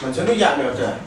Macam tu ya ni ada.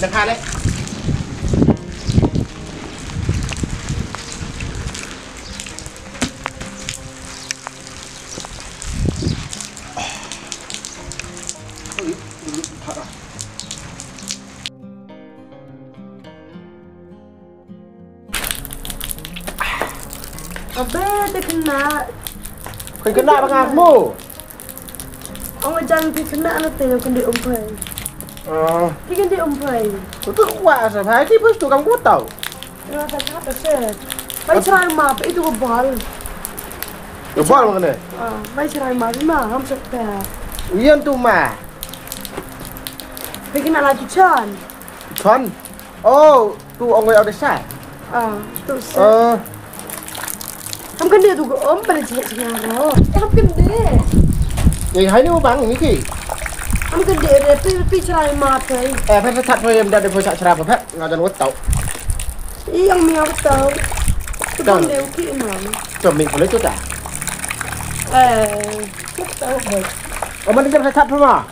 Đừng hai đấy. Abe, terkena. Kau kena apa? Orang jangan terkena nanti yang kena umpai. Dia kan dia umpai. Itu kuat sampai ni pun tu kamu tahu. Ya, tak apa sih. Baik cerai mah, itu kebal. Kebal mana? Baik cerai mah, ham sekte. Uyan tu mah. Bikin alat cucian. Cuan. Oh, tu orang yang ada sah. Tu sih. Ham kan dia tu pada cakap ham kan dia. Yang hai ni bang ni ki. Ham kan dia pi cerai mah tu. Phép thật thôi em đã được phơi sạch trà và phép ngồi cho nó tẩu. Yang miao tau. Tu kan dia ukir mah. Cho mình phải lấy chút trả. Tau hết. Ở bên đây thật thôi mà.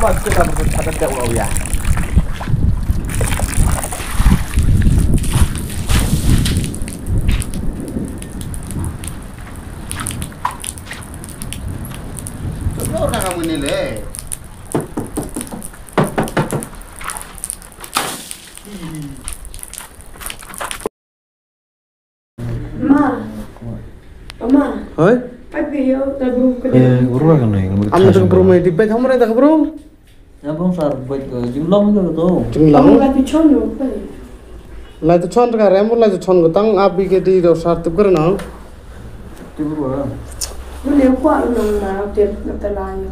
Mà kita ada jauh ya. Orang kamu ni le. Mama. Hoi? Ayo, tabung ke dia. Urus kan nih. Am tu bro mai di pet hamre tak bro. Ya bang sar buat ke jumlah juga tu. Kamu lagi cono apa? Lai tu chon ka rem lai tu chon ko tang abi ke di do sar tu karna. Tidur orang. Boleh kuat nang na dia nak telayo.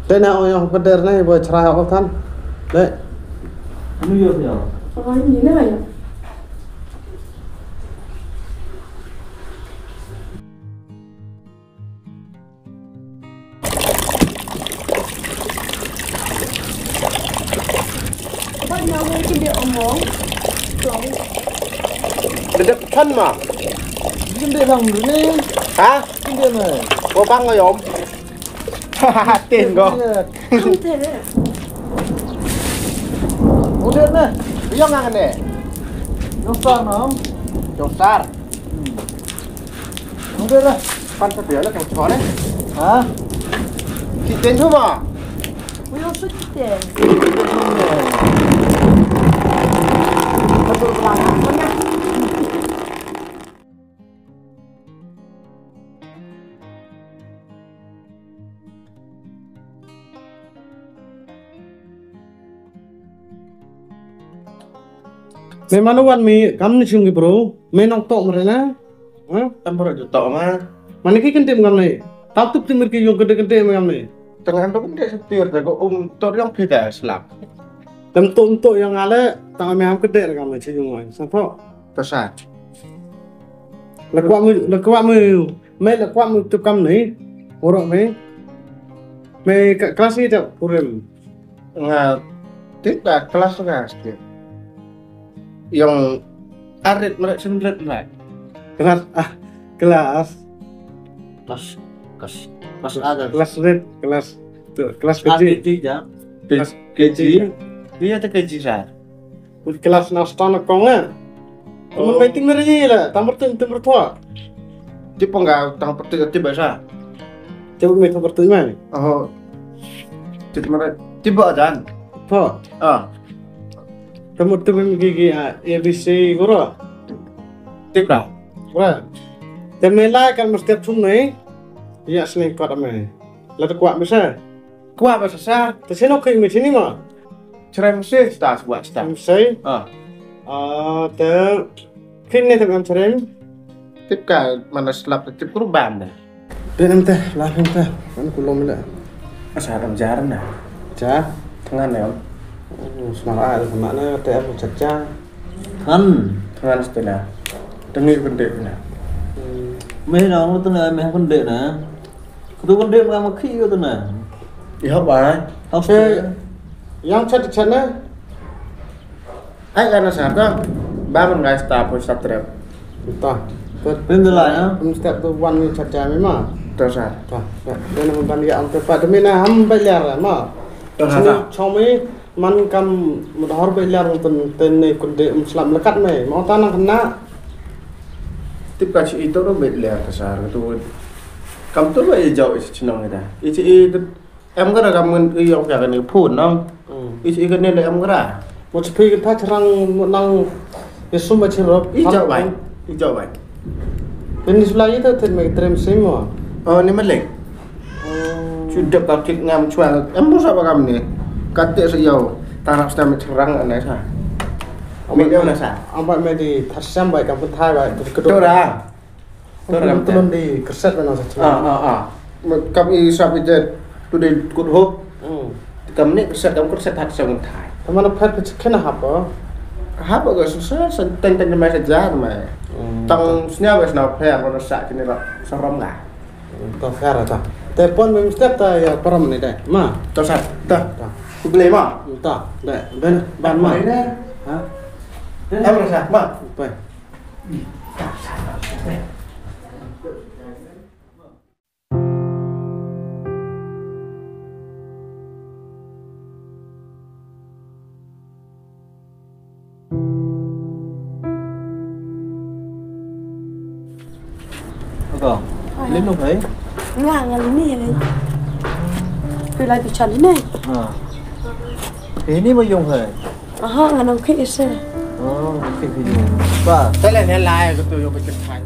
Tena oyo pader nai bo chra ko than. Le. Ini ya ya. Oh, ini nak ya. Banyak mungkin dia omong. Dedek chon ma. Ini dia bang ni. Ha? Ini dia mah. Ko bang ko yom. Tin ko. Không thể đấy. Udah nih. Yo ngang ne. Yang sar nom. Jong sar. Udah lah. Pan sa dia la kang chon ne. Hah? Ki ten thu ma. Boleh suci. Betul belangan mana? Memang wan mi kam ni chungi bro, me nong tok merena. Tam bro ju tok ma. Mana ki kentem kam ni? Tap tup timir ki yung gede-gede kam ni. Tengah tu kan dia setir dah ko tok yang beda selap. Tam tok yang ale tang me am gede kam ni chung oi. Sampo tosat. Lekwa mu me lekwa mu tup kam ni. Orok me kelas ni tak urem. Tidak, kelas SD. Yang arit mereka sendiri mereka. Kelas kelas ada. kelas red, kelas kecil. ya. Kelas Kecil. Dia ada kecil saya. kelas nastan kongnya. Temen meeting mereka lah, tampar timur tua. Tipe enggak tampar tiba sa. Coba mereka bertanya. Oh. Jadi mereka tiba dan. Tua. Temen gigi ABC guru. Tiba. Wah. Dan melai kan mesti cuma ya seni kuat ame. Lalu kuat besar. Kuat besar. Terus nak kau ini mah. Cerai mesti start buat start. Mesti. Ter kini dengan cerai. Tip kan mana selap tip kurban dah. Dan entah lah entah. Mana kulom dah. Asaran jaran dah. Jah. Tengah ni om. Semarang ada mana TF caca. Tengah setengah. Dengar benda ni. Mấy nó tên là mày con đệ nè. Tôi con đệ mà khi tôi nè. Đi học bài. Học Yang chat na. Ai ana sata. Ba mình guys ta po sa trap. Ta. bên tôi lại á. Step tu one chat jam ma. Terus ah. Ta. Dan mun ban ya am tepat mina ham bayar ma. Terus chomi man kam mudhar bayar untuk ten ni kunde Islam lekat mai. Mau tanang kena. Tiếp cận chị tốt nó bị lẻ cả sao tôi cầm tốt vậy giàu chị nói người ta chị em có là cầm người ông cả cái này phun không chị cái này là em có ra một khi cái thắt răng một năng cái số mà chỉ rồi ít giàu vậy bên đi lại itu thì mình trem semua ini melek sudah kau cek ngam cuan em mau apa kamu nih kata sejauh tanah sudah mencerang aneh sah. Mình đâu là sao? Ông bạn mày đi thật xem bài cầm phân thai vậy cái đồ ra. Tôi làm tôi đi cái set vào nó sẽ. Mà cầm y sao bây giờ tôi đi cột hộp. Cầm này cái set thật xem phân thai. Thằng nó phát cái nào hấp đó. Hấp ở cái set tên mày sẽ giá mà. Tăng snap về nào phải nó sạch cái này rồi sao rong lại. Tao phải rồi ta. Telepon mình step ta ya param này đây. Mà tao sạch. Ta. Tôi lấy mà. Ta. Đây bên bàn mà. Hả? Em là sao? Mà. Vậy. Còn. Lên đâu vậy? Ngang lên này lên. Tôi lại bị chắn này. Thế này mới dùng hề. Ngang nó khi xe. Ba. Thế là lại cái tôi vô cái chân thay.